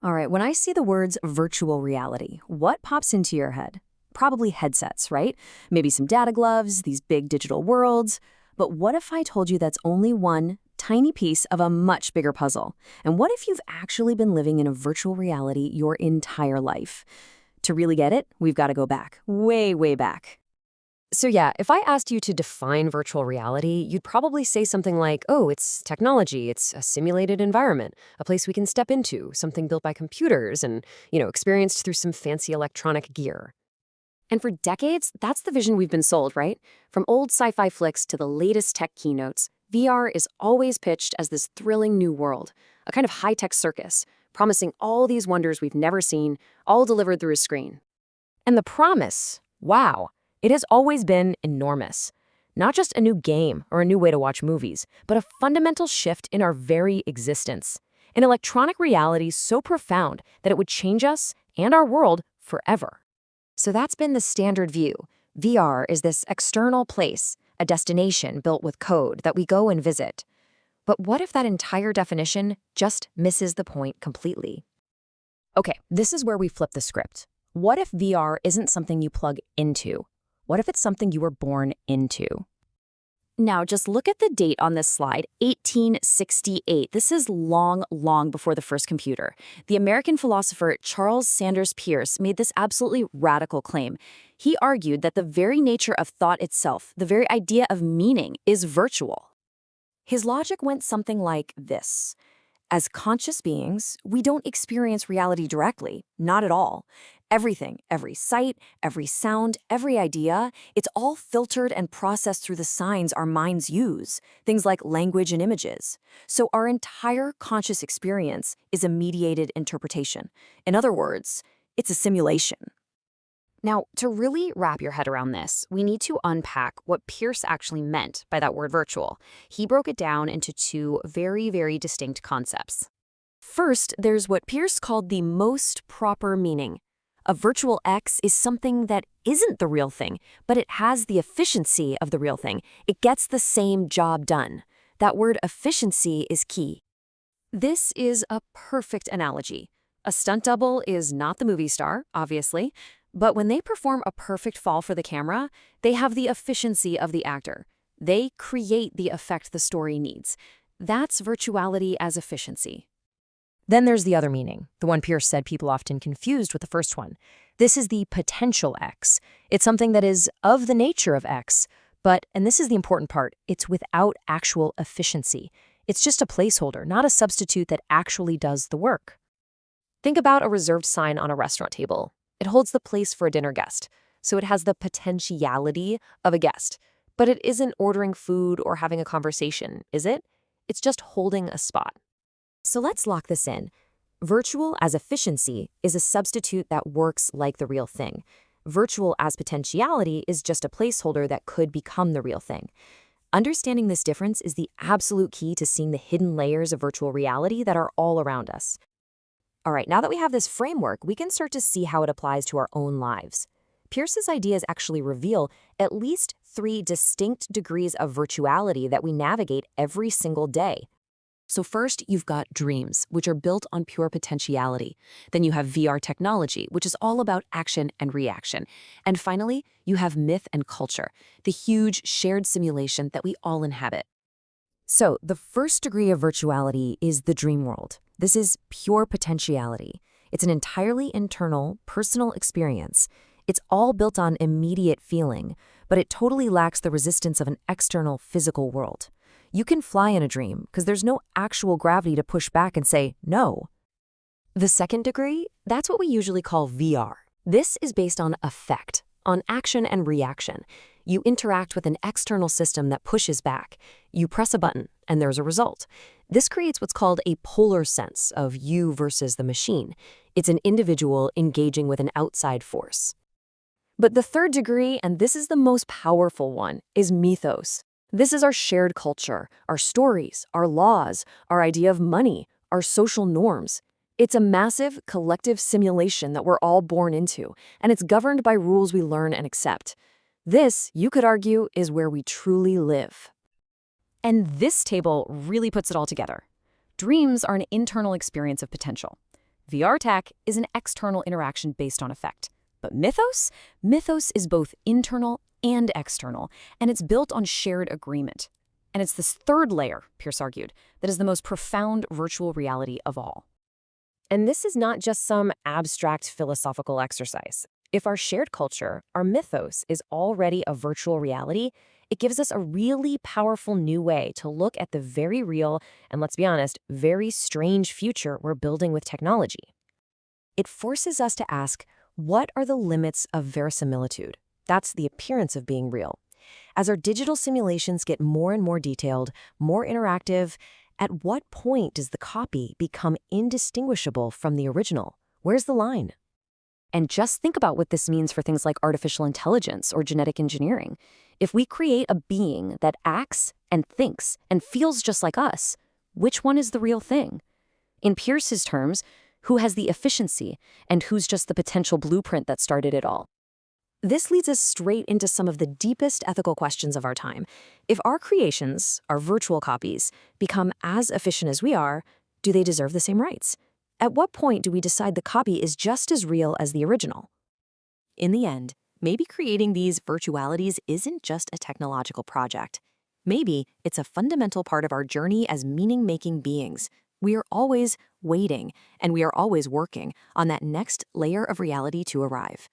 All right, when I see the words virtual reality, what pops into your head? Probably headsets, right? Maybe some data gloves, these big digital worlds. But what if I told you that's only one tiny piece of a much bigger puzzle? And what if you've actually been living in a virtual reality your entire life? To really get it, we've got to go back, way, way back. So yeah, if I asked you to define virtual reality, you'd probably say something like, oh, it's technology, it's a simulated environment, a place we can step into, something built by computers and, experienced through some fancy electronic gear. And for decades, that's the vision we've been sold, right? From old sci-fi flicks to the latest tech keynotes, VR is always pitched as this thrilling new world, a kind of high-tech circus, promising all these wonders we've never seen, all delivered through a screen. And the promise, wow, it has always been enormous. Not just a new game or a new way to watch movies, but a fundamental shift in our very existence. An electronic reality so profound that it would change us and our world forever. So that's been the standard view. VR is this external place, a destination built with code that we go and visit. But what if that entire definition just misses the point completely? Okay, this is where we flip the script. What if VR isn't something you plug into? What if it's something you were born into? Now, just look at the date on this slide, 1868. This is long, long before the first computer. The American philosopher Charles Sanders Peirce made this absolutely radical claim. He argued that the very nature of thought itself, the very idea of meaning, is virtual. His logic went something like this. As conscious beings, we don't experience reality directly, not at all. Everything, every sight, every sound, every idea, it's all filtered and processed through the signs our minds use, things like language and images. So our entire conscious experience is a mediated interpretation. In other words, it's a simulation. Now, to really wrap your head around this, we need to unpack what Peirce actually meant by that word virtual. He broke it down into two very, very distinct concepts. First, there's what Peirce called the most proper meaning. A virtual X is something that isn't the real thing, but it has the efficiency of the real thing. It gets the same job done. That word efficiency is key. This is a perfect analogy. A stunt double is not the movie star, obviously, but when they perform a perfect fall for the camera, they have the efficiency of the actor. They create the effect the story needs. That's virtuality as efficiency. Then there's the other meaning, the one Peirce said people often confused with the first one. This is the potential X. It's something that is of the nature of X, but, and this is the important part, it's without actual efficiency. It's just a placeholder, not a substitute that actually does the work. Think about a reserved sign on a restaurant table. It holds the place for a dinner guest, so it has the potentiality of a guest. But it isn't ordering food or having a conversation, is it? It's just holding a spot. So let's lock this in. Virtual as efficiency is a substitute that works like the real thing. Virtual as potentiality is just a placeholder that could become the real thing. Understanding this difference is the absolute key to seeing the hidden layers of virtual reality that are all around us. All right, now that we have this framework, we can start to see how it applies to our own lives. Peirce's ideas actually reveal at least 3 distinct degrees of virtuality that we navigate every single day. So first, you've got dreams, which are built on pure potentiality. Then you have VR technology, which is all about action and reaction. And finally, you have myth and culture, the huge shared simulation that we all inhabit. So the first degree of virtuality is the dream world. This is pure potentiality. It's an entirely internal, personal experience. It's all built on immediate feeling, but it totally lacks the resistance of an external physical world. You can fly in a dream because there's no actual gravity to push back and say no. The second degree, that's what we usually call VR. This is based on affect, on action and reaction. You interact with an external system that pushes back. You press a button, and there's a result. This creates what's called a polar sense of you versus the machine. It's an individual engaging with an outside force. But the third degree, and this is the most powerful one, is mythos. This is our shared culture, our stories, our laws, our idea of money, our social norms. It's a massive collective simulation that we're all born into, and it's governed by rules we learn and accept. This, you could argue, is where we truly live. And this table really puts it all together. Dreams are an internal experience of potential. VR tech is an external interaction based on effect. But mythos? Mythos is both internal and external, and it's built on shared agreement. And it's this third layer, Peirce argued, that is the most profound virtual reality of all. And this is not just some abstract philosophical exercise. If our shared culture, our mythos, is already a virtual reality, it gives us a really powerful new way to look at the very real and, let's be honest, very strange future we're building with technology. It forces us to ask, what are the limits of verisimilitude? That's the appearance of being real. As our digital simulations get more and more detailed, more interactive, at what point does the copy become indistinguishable from the original? Where's the line? And just think about what this means for things like artificial intelligence or genetic engineering. If we create a being that acts and thinks and feels just like us, which one is the real thing? In Peirce's terms, who has the efficiency and who's just the potential blueprint that started it all? This leads us straight into some of the deepest ethical questions of our time. If our creations, our virtual copies, become as efficient as we are, do they deserve the same rights? At what point do we decide the copy is just as real as the original? In the end, maybe creating these virtualities isn't just a technological project. Maybe it's a fundamental part of our journey as meaning-making beings. We are always waiting, and we are always working on that next layer of reality to arrive.